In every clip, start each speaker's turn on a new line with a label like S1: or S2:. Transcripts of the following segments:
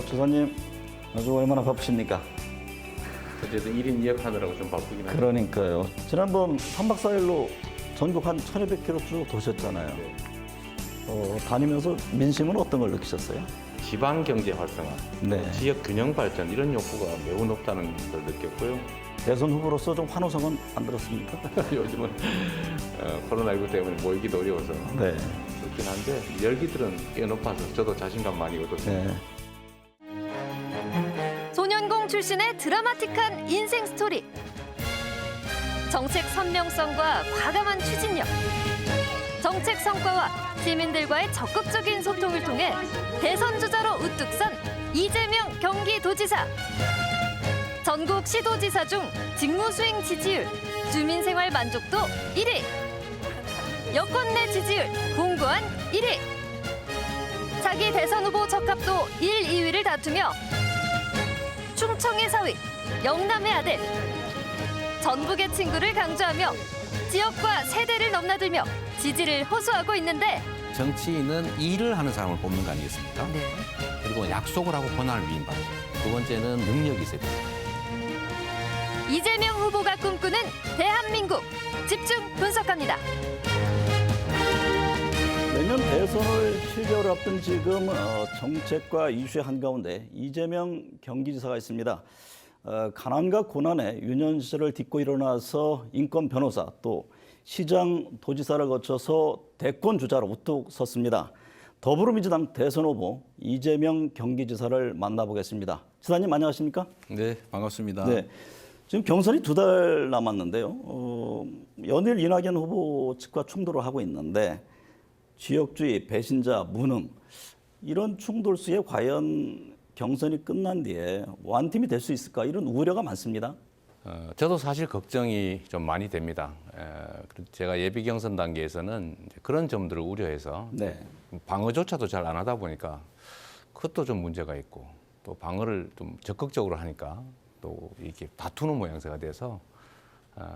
S1: 주사님 아주 얼마나 바쁘십니까?
S2: 어쨌든 1인 2역 하느라고 좀 바쁘긴 하죠.
S1: 그러니까요. 지난번 3박 4일로 전국 한 1,200km 쭉 도셨잖아요. 다니면서 민심은 어떤 걸 느끼셨어요?
S2: 지방 경제 활성화,
S1: 네.
S2: 지역 균형 발전 이런 욕구가 매우 높다는 걸 느꼈고요.
S1: 대선 후보로서 좀 환호성은 안 들었습니까?
S2: 요즘은 코로나19 때문에 모이기도 어려워서
S1: 네.
S2: 그렇긴 한데 열기들은 꽤 높아서 저도 자신감 많이 얻었습니다.
S1: 네.
S3: 소년공 출신의 드라마틱한 인생 스토리. 정책 선명성과 과감한 추진력. 정책 성과와 시민들과의 적극적인 소통을 통해 대선 주자로 우뚝 선 이재명 경기도지사. 전국 시도지사 중 직무 수행 지지율, 주민생활 만족도 1위. 여권 내 지지율 공고한 1위. 차기 대선 후보 적합도 1, 2위를 다투며 충청의 사위, 영남의 아들. 전북의 친구를 강조하며 지역과 세대를 넘나들며 지지를 호소하고 있는데
S4: 정치인은 일을 하는 사람을 뽑는 거 아니겠습니까?
S3: 네.
S4: 그리고 약속을 하고 권한을 위임받고 두 번째는 능력이 있어야 됩니다.
S3: 이재명 후보가 꿈꾸는 대한민국 집중 분석합니다.
S1: 내년 대선을 7개월 앞둔 지금 정책과 이슈의 한가운데 이재명 경기지사가 있습니다. 가난과 고난의 유년 시절을 딛고 일어나서 인권 변호사 또 시장 도지사를 거쳐서 대권 주자로 우뚝 섰습니다. 더불어민주당 대선 후보 이재명 경기지사를 만나보겠습니다. 지사님 안녕하십니까?
S4: 네, 반갑습니다.
S1: 네. 지금 경선이 2달 남았는데요. 연일 이낙연 후보 측과 충돌을 하고 있는데 지역주의, 배신자, 무능 이런 충돌 수에 과연 경선이 끝난 뒤에 완팀이 될 수 있을까 이런 우려가 많습니다.
S4: 저도 사실 걱정이 좀 많이 됩니다. 제가 예비 경선 단계에서는 이제 그런 점들을 우려해서
S1: 네.
S4: 방어조차도 잘 안 하다 보니까 그것도 좀 문제가 있고 또 방어를 좀 적극적으로 하니까 또 이렇게 다투는 모양새가 돼서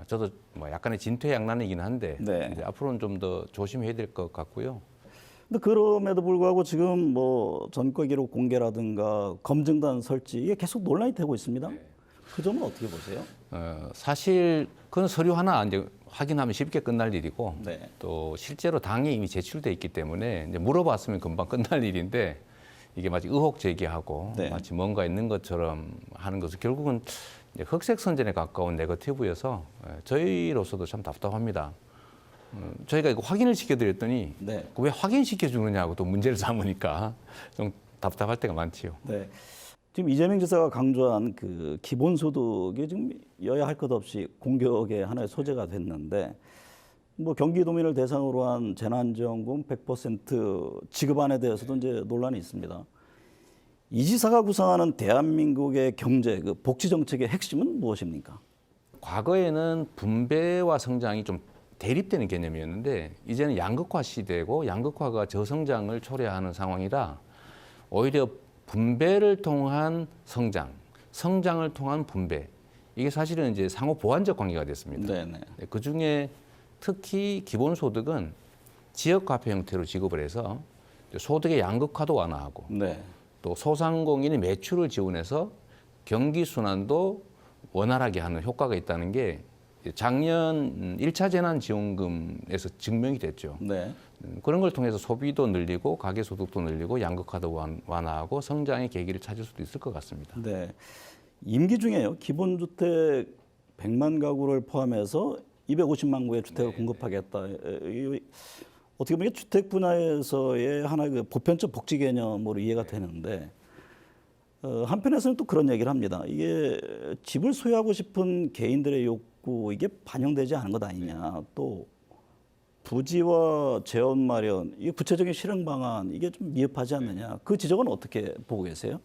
S4: 저도 뭐 약간의 진퇴양난이긴 한데
S1: 네.
S4: 이제 앞으로는 좀 더 조심해야 될 것 같고요.
S1: 근데 그럼에도 불구하고 지금 뭐 전과 기록 공개라든가 검증단 설치 이게 계속 논란이 되고 있습니다. 그 점은 어떻게 보세요?
S4: 사실 그건 서류 하나 이제 확인하면 쉽게 끝날 일이고
S1: 네.
S4: 또 실제로 당에 이미 제출돼 있기 때문에 이제 물어봤으면 금방 끝날 일인데 이게 마치 의혹 제기하고
S1: 네.
S4: 마치 뭔가 있는 것처럼 하는 것은 결국은 이제 흑색 선전에 가까운 네거티브여서 저희로서도 참 답답합니다. 저희가 이거 확인을 시켜드렸더니
S1: 네.
S4: 왜 확인시켜 주느냐고 또 문제를 삼으니까 좀 답답할 때가 많지요.
S1: 네. 지금 이재명 지사가 강조한 그 기본소득이 지금 여야 할 것 없이 공격의 하나의 소재가 됐는데 뭐 경기도민을 대상으로 한 재난지원금 100% 지급안에 대해서도 이제 논란이 있습니다. 이 지사가 구상하는 대한민국의 경제, 그 복지 정책의 핵심은 무엇입니까?
S4: 과거에는 분배와 성장이 좀 대립되는 개념이었는데 이제는 양극화 시대고 양극화가 저성장을 초래하는 상황이라 오히려 분배를 통한 성장, 성장을 통한 분배 이게 사실은 이제 상호 보완적 관계가 됐습니다.
S1: 네네.
S4: 그 중에 특히 기본소득은 지역화폐 형태로 지급을 해서 소득의 양극화도 완화하고
S1: 네.
S4: 또 소상공인의 매출을 지원해서 경기 순환도 원활하게 하는 효과가 있다는 게 작년 1차 재난지원금에서 증명이 됐죠.
S1: 네.
S4: 그런 걸 통해서 소비도 늘리고 가계소득도 늘리고 양극화도 완화하고 성장의 계기를 찾을 수도 있을 것 같습니다.
S1: 네. 임기 중에요. 기본주택 100만 가구를 포함해서 250만 구의 주택을 공급하겠다. 어떻게 보면 주택 분야에서의 하나의 그 보편적 복지 개념으로 이해가 되는데 한편에서는 또 그런 얘기를 합니다. 이게 집을 소유하고 싶은 개인들의 욕구 이게 반영되지 않은 것 아니냐. 또 부지와 재원 마련, 이 구체적인 실행 방안 이게 좀 미흡하지 않느냐. 그 지적은 어떻게 보고 계세요?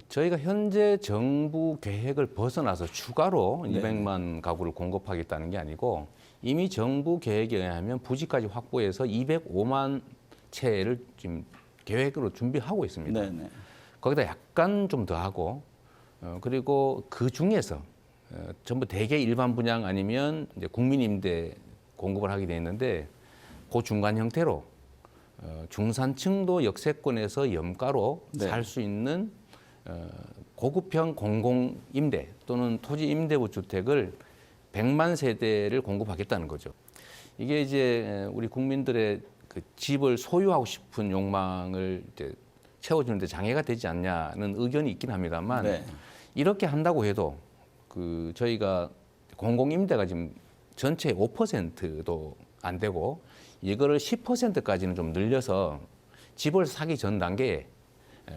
S4: 저희가 현재 정부 계획을 벗어나서 추가로
S1: 네.
S4: 200만 가구를 공급하겠다는 게 아니고 이미 정부 계획에 의하면 부지까지 확보해서 205만 채를 지금 계획으로 준비하고 있습니다.
S1: 네네.
S4: 거기다 약간 좀 더 하고 그리고 그 중에서 전부 대개 일반 분양 아니면 이제 국민임대 공급을 하게 돼 있는데 그 중간 형태로 중산층도 역세권에서 염가로
S1: 네.
S4: 살 수 있는 고급형 공공임대 또는 토지임대부 주택을 100만 세대를 공급하겠다는 거죠. 이게 이제 우리 국민들의 그 집을 소유하고 싶은 욕망을 이제 채워주는데 장애가 되지 않냐는 의견이 있긴 합니다만
S1: 네.
S4: 이렇게 한다고 해도 그 저희가 공공임대가 지금 전체 5%도 안 되고 이거를 10%까지는 좀 늘려서 집을 사기 전 단계에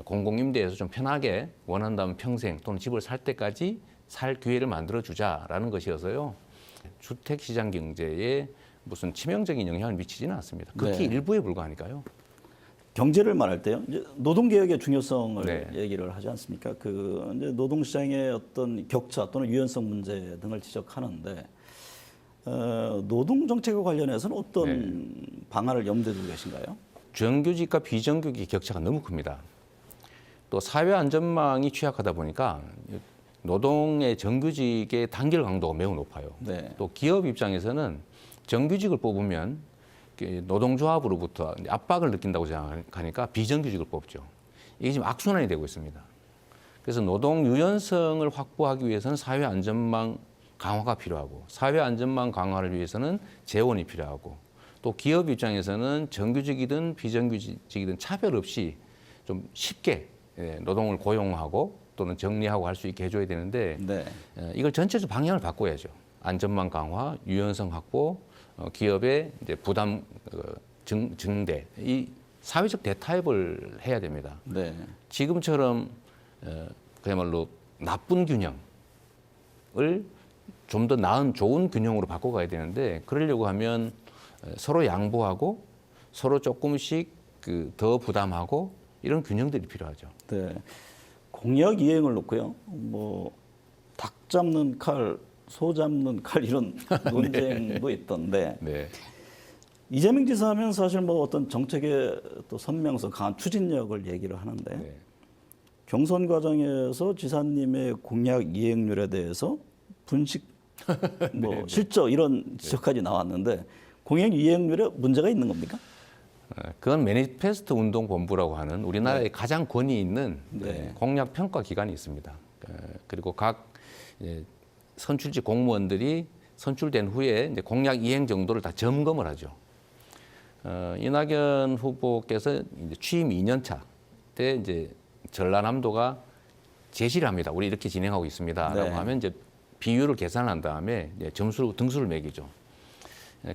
S4: 공공임대에서 좀 편하게 원한다면 평생 또는 집을 살 때까지 살 기회를 만들어 주자라는 것이어서요. 주택시장 경제에 무슨 치명적인 영향을 미치지는 않습니다. 극히
S1: 네.
S4: 일부에 불과하니까요.
S1: 경제를 말할 때요. 이제 노동개혁의 중요성을
S4: 네.
S1: 얘기를 하지 않습니까? 그 이제 노동시장의 어떤 격차 또는 유연성 문제 등을 지적하는데 노동 정책과 관련해서는 어떤 방안을 염두에 두고 계신가요?
S4: 정규직과 비정규직 격차가 너무 큽니다. 또 사회 안전망이 취약하다 보니까 노동의 정규직의 단결 강도가 매우 높아요.
S1: 네.
S4: 또 기업 입장에서는 정규직을 뽑으면 노동조합으로부터 압박을 느낀다고 생각하니까 비정규직을 뽑죠. 이게 지금 악순환이 되고 있습니다. 그래서 노동 유연성을 확보하기 위해서는 사회 안전망 강화가 필요하고 사회 안전망 강화를 위해서는 재원이 필요하고 또 기업 입장에서는 정규직이든 비정규직이든 차별 없이 좀 쉽게 노동을 고용하고 또는 정리하고 할 수 있게 해줘야 되는데
S1: 네.
S4: 이걸 전체적으로 방향을 바꿔야죠. 안전망 강화, 유연성 확보, 기업의 이제 부담 증대, 이 사회적 대타협을 해야 됩니다.
S1: 네.
S4: 지금처럼 그야말로 나쁜 균형을 좀 더 나은 좋은 균형으로 바꿔가야 되는데 그러려고 하면 서로 양보하고 서로 조금씩 더 부담하고 이런 균형들이 필요하죠.
S1: 네. 공약 이행을 놓고요. 뭐 닭 잡는 칼, 소 잡는 칼 이런 논쟁도 있던데
S4: 네.
S1: 이재명 지사 하면 사실 뭐 어떤 정책의 또 선명성, 강한 추진력을 얘기를 하는데
S4: 네.
S1: 경선 과정에서 지사님의 공약 이행률에 대해서 분식, 뭐 실적 이런 지적까지 나왔는데 공약 이행률에 문제가 있는 겁니까?
S4: 그건 매니페스토 운동본부라고 하는 우리나라의 가장 권위 있는
S1: 네.
S4: 공약 평가 기관이 있습니다. 그리고 각 선출직 공무원들이 선출된 후에 이제 공약 이행 정도를 다 점검을 하죠. 이낙연 후보께서 이제 취임 2년 차 때 이제 전라남도가 제시를 합니다. 우리 이렇게 진행하고 있습니다라고
S1: 네.
S4: 하면 이제 비율을 계산한 다음에 이제 등수를 매기죠.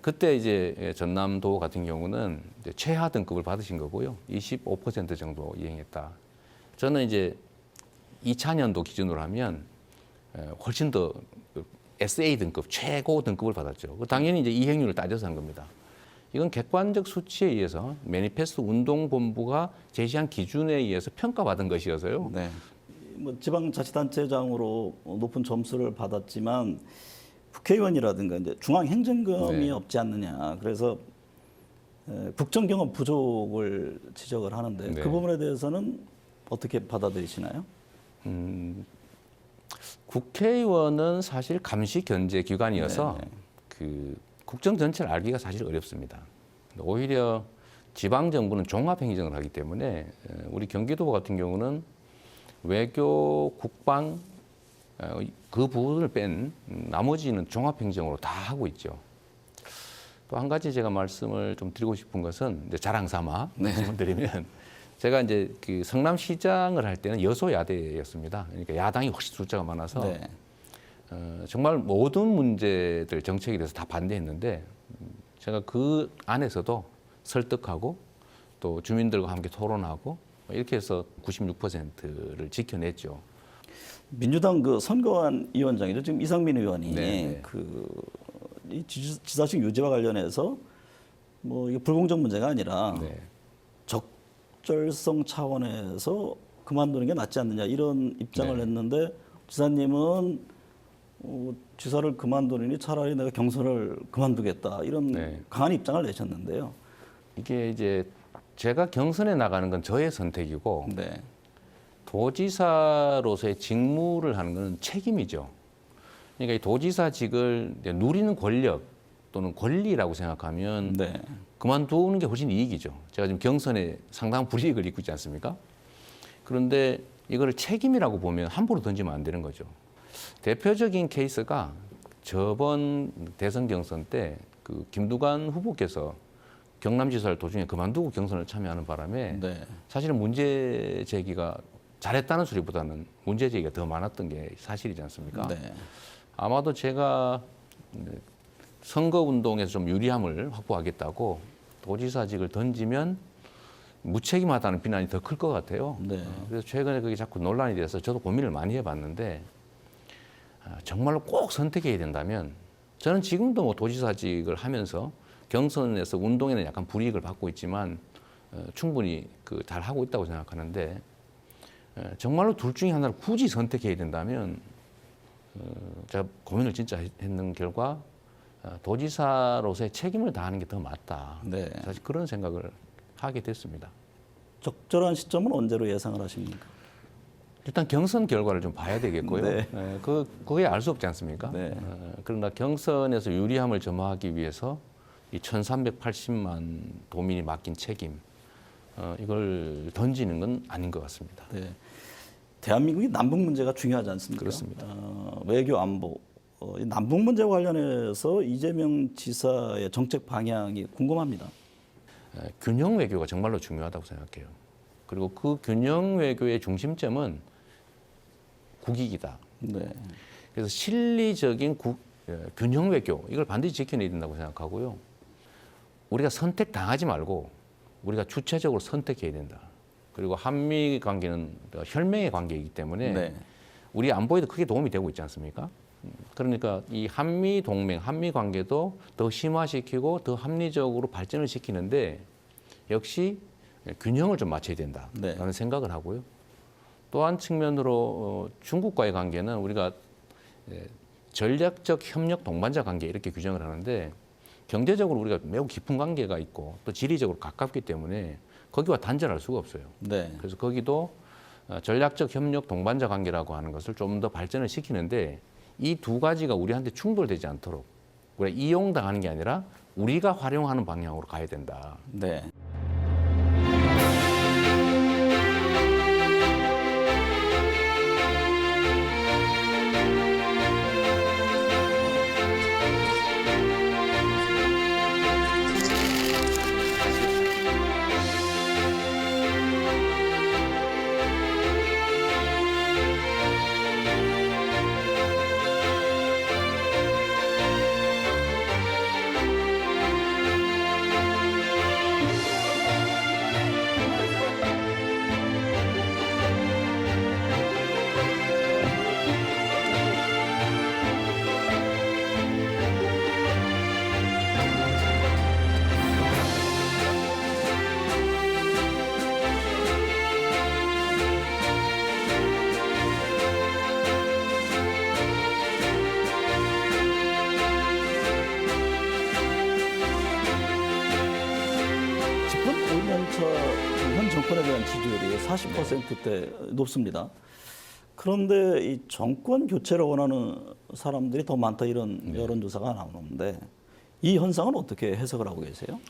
S4: 그때 이제 전남도 같은 경우는 이제 최하 등급을 받으신 거고요. 25% 정도 이행했다. 저는 이제 2000년도 기준으로 하면 훨씬 더 SA 등급, 최고 등급을 받았죠. 당연히 이제 이행률을 따져서 한 겁니다. 이건 객관적 수치에 의해서 매니페스토 운동본부가 제시한 기준에 의해서 평가받은 것이어서요.
S1: 네. 뭐 지방자치단체장으로 높은 점수를 받았지만 국회의원이라든가 이제 중앙행정금이
S4: 네.
S1: 없지 않느냐. 그래서 국정 경험 부족을 지적을 하는데
S4: 네.
S1: 그 부분에 대해서는 어떻게 받아들이시나요?
S4: 국회의원은 사실 감시 견제 기관이어서
S1: 네.
S4: 그 국정 전체를 알기가 사실 어렵습니다. 오히려 지방 정부는 종합 행정을 하기 때문에 우리 경기도 같은 경우는 외교, 국방 그 부분을 뺀 나머지는 종합 행정으로 다 하고 있죠. 또 한 가지 제가 말씀을 좀 드리고 싶은 것은 이제 자랑 삼아 말씀을 드리면 제가 이제 그 성남시장을 할 때는 여소야대였습니다. 그러니까 야당이 훨씬 숫자가 많아서
S1: 네.
S4: 정말 모든 문제들 정책에 대해서 다 반대했는데 제가 그 안에서도 설득하고 또 주민들과 함께 토론하고 이렇게 해서 96%를 지켜냈죠.
S1: 민주당 그 선거안 위원장이죠. 지금 이상민 의원이
S4: 네.
S1: 이 지사직 유지와 관련해서 뭐 이게 불공정 문제가 아니라
S4: 네.
S1: 적절성 차원에서 그만두는 게 낫지 않느냐 이런 입장을
S4: 네.
S1: 냈는데 지사님은 지사를 그만두느니 차라리 내가 경선을 그만두겠다 이런
S4: 네.
S1: 강한 입장을 내셨는데요.
S4: 이게 이제 제가 경선에 나가는 건 저의 선택이고
S1: 네.
S4: 도지사로서의 직무를 하는 것은 책임이죠. 그러니까 이 도지사직을 이제 누리는 권력 또는 권리라고 생각하면
S1: 네.
S4: 그만두는 게 훨씬 이익이죠. 제가 지금 경선에 상당한 불이익을 입고 있지 않습니까? 그런데 이거를 책임이라고 보면 함부로 던지면 안 되는 거죠. 대표적인 케이스가 저번 대선 경선 때 그 김두관 후보께서 경남지사를 도중에 그만두고 경선을 참여하는 바람에
S1: 네.
S4: 사실은 문제 제기가 잘했다는 소리보다는 문제 제기가 더 많았던 게 사실이지 않습니까?
S1: 네.
S4: 아마도 제가 선거 운동에서 좀 유리함을 확보하겠다고 도지사직을 던지면 무책임하다는 비난이 더 클 것 같아요.
S1: 네.
S4: 그래서 최근에 그게 자꾸 논란이 돼서 저도 고민을 많이 해봤는데 정말로 꼭 선택해야 된다면 저는 지금도 뭐 도지사직을 하면서 경선에서 운동에는 약간 불이익을 받고 있지만 충분히 잘 하고 있다고 생각하는데 정말로 둘 중에 하나를 굳이 선택해야 된다면 제가 고민을 진짜 했는 결과 도지사로서의 책임을 다하는 게 더 맞다.
S1: 네.
S4: 사실 그런 생각을 하게 됐습니다.
S1: 적절한 시점은 언제로 예상을 하십니까?
S4: 일단 경선 결과를 좀 봐야 되겠고요.
S1: 네.
S4: 그게 알 수 없지 않습니까?
S1: 네.
S4: 그러나 경선에서 유리함을 점화하기 위해서 이 1,380만 도민이 맡긴 책임 이걸 던지는 건 아닌 것 같습니다.
S1: 네. 대한민국이 남북 문제가 중요하지 않습니까?
S4: 그렇습니다.
S1: 외교 안보. 이 남북 문제와 관련해서 이재명 지사의 정책 방향이 궁금합니다.
S4: 균형 외교가 정말로 중요하다고 생각해요. 그리고 그 균형 외교의 중심점은 국익이다.
S1: 네.
S4: 그래서 실리적인 균형 외교 이걸 반드시 지켜내야 된다고 생각하고요. 우리가 선택당하지 말고 우리가 주체적으로 선택해야 된다. 그리고 한미 관계는 혈맹의 관계이기 때문에
S1: 네.
S4: 우리 안보에도 크게 도움이 되고 있지 않습니까? 그러니까 이 한미 동맹, 한미 관계도 더 심화시키고 더 합리적으로 발전을 시키는데 역시 균형을 좀 맞춰야 된다라는
S1: 네.
S4: 생각을 하고요. 또 한 측면으로 중국과의 관계는 우리가 전략적 협력 동반자 관계 이렇게 규정을 하는데 경제적으로 우리가 매우 깊은 관계가 있고 또 지리적으로 가깝기 때문에 거기와 단절할 수가 없어요.
S1: 네.
S4: 그래서 거기도 전략적 협력 동반자 관계라고 하는 것을 좀 더 발전을 시키는데 이 두 가지가 우리한테 충돌되지 않도록 우리가 이용당하는 게 아니라 우리가 활용하는 방향으로 가야 된다.
S1: 네. 집권 5년차 현 정권에 대한 지지율이 40%대 높습니다. 그런데 이 정권 교체를 원하는 사람들이 더 많다 이런 여론조사가 나오는데 이 현상은 어떻게 해석을 하고 계세요?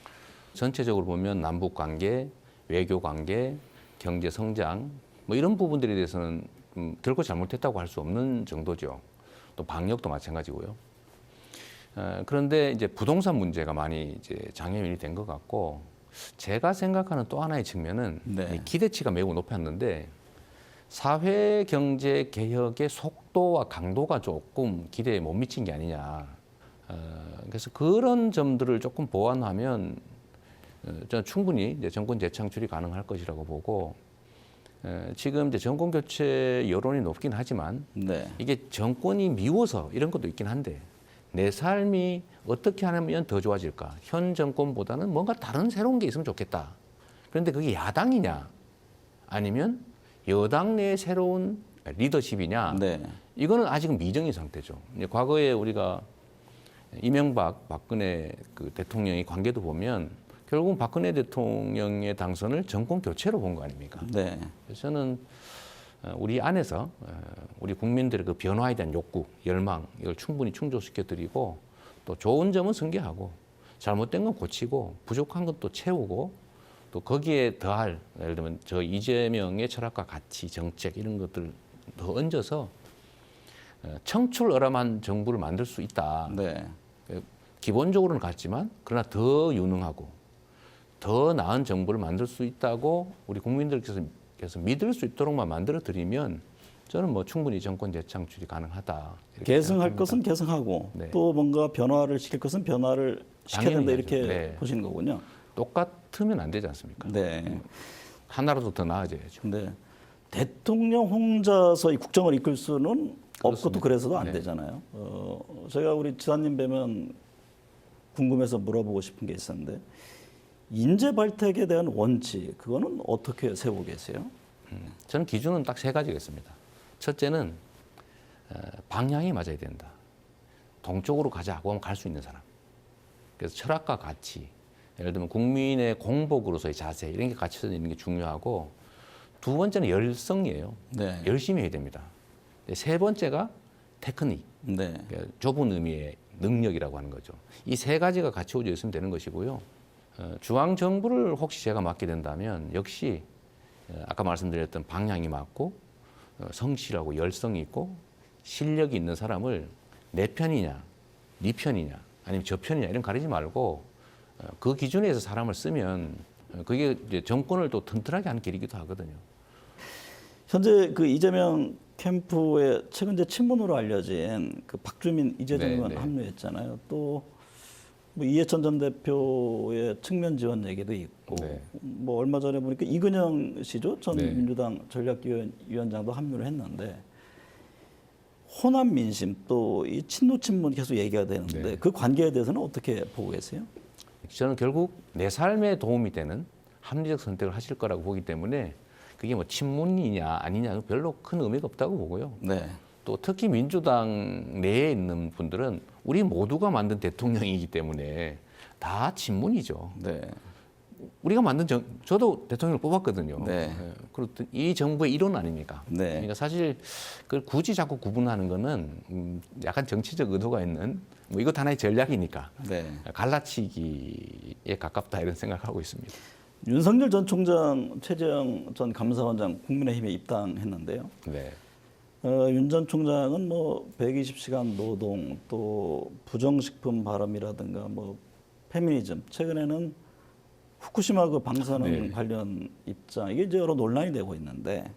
S4: 전체적으로 보면 남북 관계, 외교 관계, 경제 성장 뭐 이런 부분들에 대해서는 결코 잘못했다고 할 수 없는 정도죠. 또 방역도 마찬가지고요. 그런데 이제 부동산 문제가 많이 이제 장애인이 된 것 같고 제가 생각하는 또 하나의 측면은
S1: 네.
S4: 이 기대치가 매우 높았는데 사회 경제 개혁의 속도와 강도가 조금 기대에 못 미친 게 아니냐. 그래서 그런 점들을 조금 보완하면 저는 충분히 이제 정권 재창출이 가능할 것이라고 보고 지금 이제 정권 교체 여론이 높긴 하지만
S1: 네.
S4: 이게 정권이 미워서 이런 것도 있긴 한데 내 삶이 어떻게 하면 더 좋아질까? 현 정권보다는 뭔가 다른 새로운 게 있으면 좋겠다. 그런데 그게 야당이냐? 아니면 여당 내의 새로운 리더십이냐?
S1: 네.
S4: 이거는 아직은 미정인 상태죠. 이제 과거에 우리가 이명박, 박근혜 그 대통령의 관계도 보면 결국은 박근혜 대통령의 당선을 정권 교체로 본 거 아닙니까?
S1: 네.
S4: 그래서 저는 우리 안에서 우리 국민들의 그 변화에 대한 욕구, 열망 이걸 충분히 충족시켜드리고 또 좋은 점은 승계하고 잘못된 건 고치고 부족한 건 또 채우고 또 거기에 더할 예를 들면 저 이재명의 철학과 가치, 정책 이런 것들 더 얹어서 청출어람한 정부를 만들 수 있다.
S1: 네.
S4: 기본적으로는 같지만 그러나 더 유능하고 더 나은 정부를 만들 수 있다고 우리 국민들께서 믿을 수 있도록만 만들어 드리면 저는 뭐 충분히 정권 재창출이 가능하다. 이렇게
S1: 계승할
S4: 생각합니다.
S1: 것은 계승하고
S4: 네.
S1: 또 뭔가 변화를 시킬 것은 변화를 시켜야 된다
S4: 당연히
S1: 이렇게
S4: 해야죠. 네.
S1: 보시는 거군요.
S4: 똑같으면 안 되지 않습니까?
S1: 네.
S4: 하나라도 더 나아져야죠.
S1: 근데 대통령 혼자서 이 국정을 이끌 수는 없고 또
S4: 그렇습니다.
S1: 그래서도 안
S4: 네.
S1: 되잖아요. 제가 우리 지사님 뵈면 궁금해서 물어보고 싶은 게 있었는데 인재 발탁에 대한 원칙 그거는 어떻게 세우고 계세요?
S4: 저는 기준은 딱 세 가지가 있습니다. 첫째는 방향이 맞아야 된다. 동쪽으로 가자고 하면 갈 수 있는 사람. 그래서 철학과 가치, 예를 들면 국민의 공복으로서의 자세 이런 게 갖춰져 있는 게 중요하고 두 번째는 열성이에요.
S1: 네.
S4: 열심히 해야 됩니다. 세 번째가 테크닉,
S1: 네.
S4: 그러니까 좁은 의미의 능력이라고 하는 거죠. 이 세 가지가 갖춰져 있으면 되는 것이고요. 중앙 정부를 혹시 제가 맡게 된다면 역시 아까 말씀드렸던 방향이 맞고 성실하고 열성이 있고 실력이 있는 사람을 내 편이냐, 네 편이냐, 아니면 저 편이냐 이런 가리지 말고 그 기준에서 사람을 쓰면 그게 이제 정권을 또 튼튼하게 하는 길이기도 하거든요.
S1: 현재 그 이재명 캠프에 최근 이제 친문으로 알려진 그 박주민 이재정 의원
S4: 네.
S1: 합류했잖아요. 또 뭐 이해찬 전 대표의 측면 지원 얘기도 있고
S4: 네.
S1: 뭐 얼마 전에 보니까 이근영 씨죠 전
S4: 네.
S1: 민주당 전략위원장도 합류를 했는데 호남 민심 또 이 친노 친문 계속 얘기가 되는데
S4: 네.
S1: 그 관계에 대해서는 어떻게 보고 계세요?
S4: 저는 결국 내 삶에 도움이 되는 합리적 선택을 하실 거라고 보기 때문에 그게 뭐 친문이냐 아니냐 별로 큰 의미가 없다고 보고요.
S1: 네.
S4: 또 특히 민주당 내에 있는 분들은 우리 모두가 만든 대통령이기 때문에 다 친문이죠.
S1: 네.
S4: 우리가 만든 저도 대통령을 뽑았거든요.
S1: 네.
S4: 그렇듯 이 정부의 일원 아닙니까?
S1: 네.
S4: 그러니까 사실 그걸 굳이 자꾸 구분하는 거는 약간 정치적 의도가 있는 뭐 이것 하나의 전략이니까
S1: 네.
S4: 갈라치기에 가깝다 이런 생각하고 있습니다.
S1: 윤석열 전 총장, 최재형 전 감사원장 국민의힘에 입당했는데요.
S4: 네.
S1: 윤 전 총장은 뭐 120시간 노동 또 부정식품 발언이라든가 뭐 페미니즘 최근에는 후쿠시마 그 방사능
S4: 네.
S1: 관련 입장 이게 이제 여러 논란이 되고 있는데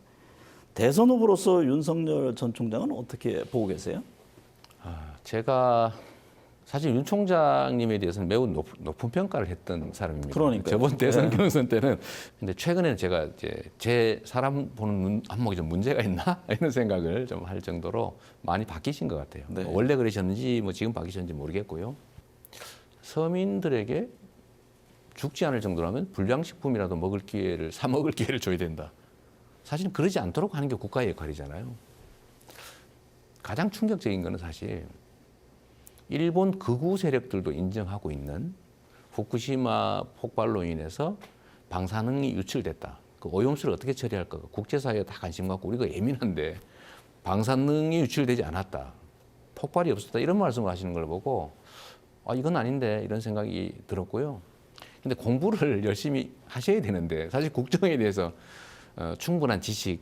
S1: 대선 후보로서 윤석열 전 총장은 어떻게 보고 계세요?
S4: 제가 사실 윤 총장님에 대해서는 매우 높은 평가를 했던 사람입니다.
S1: 그러니까요.
S4: 저번 대선
S1: 네.
S4: 경선 때는 근데 최근에는 제가 이제 제 사람 보는 눈 안목이 좀 문제가 있나 이런 생각을 좀 할 정도로 많이 바뀌신 것 같아요.
S1: 네.
S4: 원래 그러셨는지 뭐 지금 바뀌셨는지 모르겠고요. 서민들에게 죽지 않을 정도라면 불량식품이라도 사 먹을 기회를 줘야 된다. 사실 그러지 않도록 하는 게 국가의 역할이잖아요. 가장 충격적인 거는 사실 일본 극우 세력들도 인정하고 있는 후쿠시마 폭발로 인해서 방사능이 유출됐다. 그 오염수를 어떻게 처리할까? 국제사회가 다 관심 갖고 우리가 예민한데 방사능이 유출되지 않았다. 폭발이 없었다. 이런 말씀을 하시는 걸 보고 이건 아닌데 이런 생각이 들었고요. 근데 공부를 열심히 하셔야 되는데 사실 국정에 대해서 충분한 지식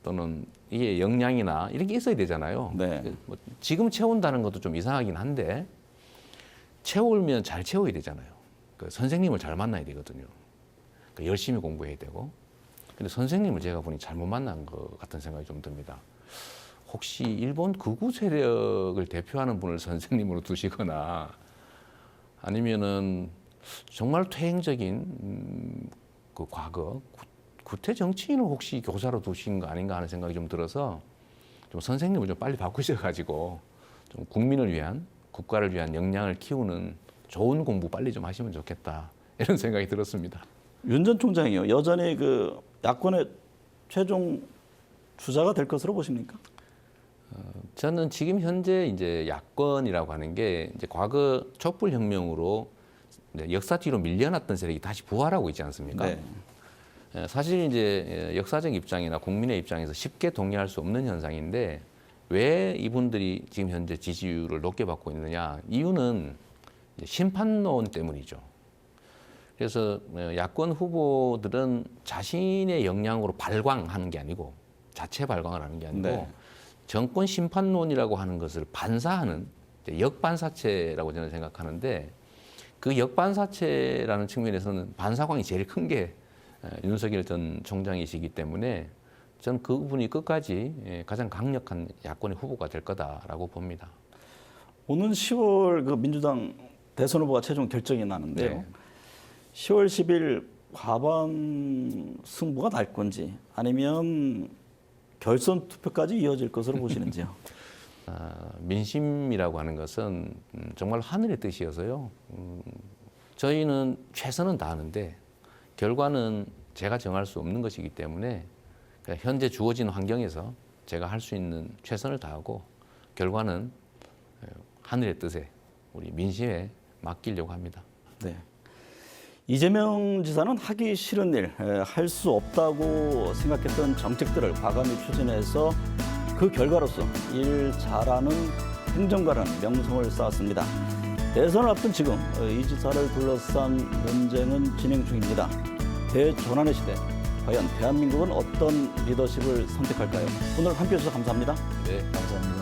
S4: 또는 이게 역량이나 이런 게 있어야 되잖아요.
S1: 네.
S4: 뭐 지금 채운다는 것도 좀 이상하긴 한데 채우면 잘 채워야 되잖아요. 그 선생님을 잘 만나야 되거든요. 그러니까 열심히 공부해야 되고. 근데 선생님을 제가 보니 잘못 만난 것 같은 생각이 좀 듭니다. 혹시 일본 극우 세력을 대표하는 분을 선생님으로 두시거나 아니면은 정말 퇴행적인 그 과거 구태 정치인을 혹시 교사로 두신 거 아닌가 하는 생각이 좀 들어서 좀 선생님을 좀 빨리 바꾸셔가지고 좀 국민을 위한 국가를 위한 역량을 키우는 좋은 공부 빨리 좀 하시면 좋겠다 이런 생각이 들었습니다.
S1: 윤 전 총장이요 여전히 그 야권의 최종 주자가 될 것으로 보십니까?
S4: 저는 지금 현재 이제 야권이라고 하는 게 이제 과거 촛불혁명으로 이제 역사 뒤로 밀려났던 세력이 다시 부활하고 있지 않습니까?
S1: 네.
S4: 사실 이제 역사적 입장이나 국민의 입장에서 쉽게 동의할 수 없는 현상인데 왜 이분들이 지금 현재 지지율을 높게 받고 있느냐? 이유는 이제 심판론 때문이죠. 그래서 야권 후보들은 자신의 역량으로 발광하는 게 아니고 자체 발광을 하는 게 아니고
S1: 네.
S4: 정권 심판론이라고 하는 것을 반사하는 역반사체라고 저는 생각하는데 그 역반사체라는 측면에서는 반사광이 제일 큰 게 윤석열 전 총장이시기 때문에 저는 그 부분이 끝까지 가장 강력한 야권의 후보가 될 거다라고 봅니다.
S1: 오는 10월 그 민주당 대선 후보가 최종 결정이 나는데요.
S4: 네.
S1: 10월 10일 과반 승부가 날 건지 아니면 결선 투표까지 이어질 것으로 보시는지요?
S4: 민심이라고 하는 것은 정말 하늘의 뜻이어서요. 저희는 최선은 다하는데 결과는 제가 정할 수 없는 것이기 때문에 현재 주어진 환경에서 제가 할 수 있는 최선을 다하고 결과는 하늘의 뜻에 우리 민심에 맡기려고 합니다.
S1: 네. 이재명 지사는 하기 싫은 일, 할 수 없다고 생각했던 정책들을 과감히 추진해서 그 결과로서 일 잘하는 행정가라는 명성을 쌓았습니다. 대선을 앞둔 지금 이 지사를 둘러싼 논쟁은 진행 중입니다. 대전환의 시대, 과연 대한민국은 어떤 리더십을 선택할까요? 오늘 함께해 주셔서 감사합니다.
S4: 네, 감사합니다.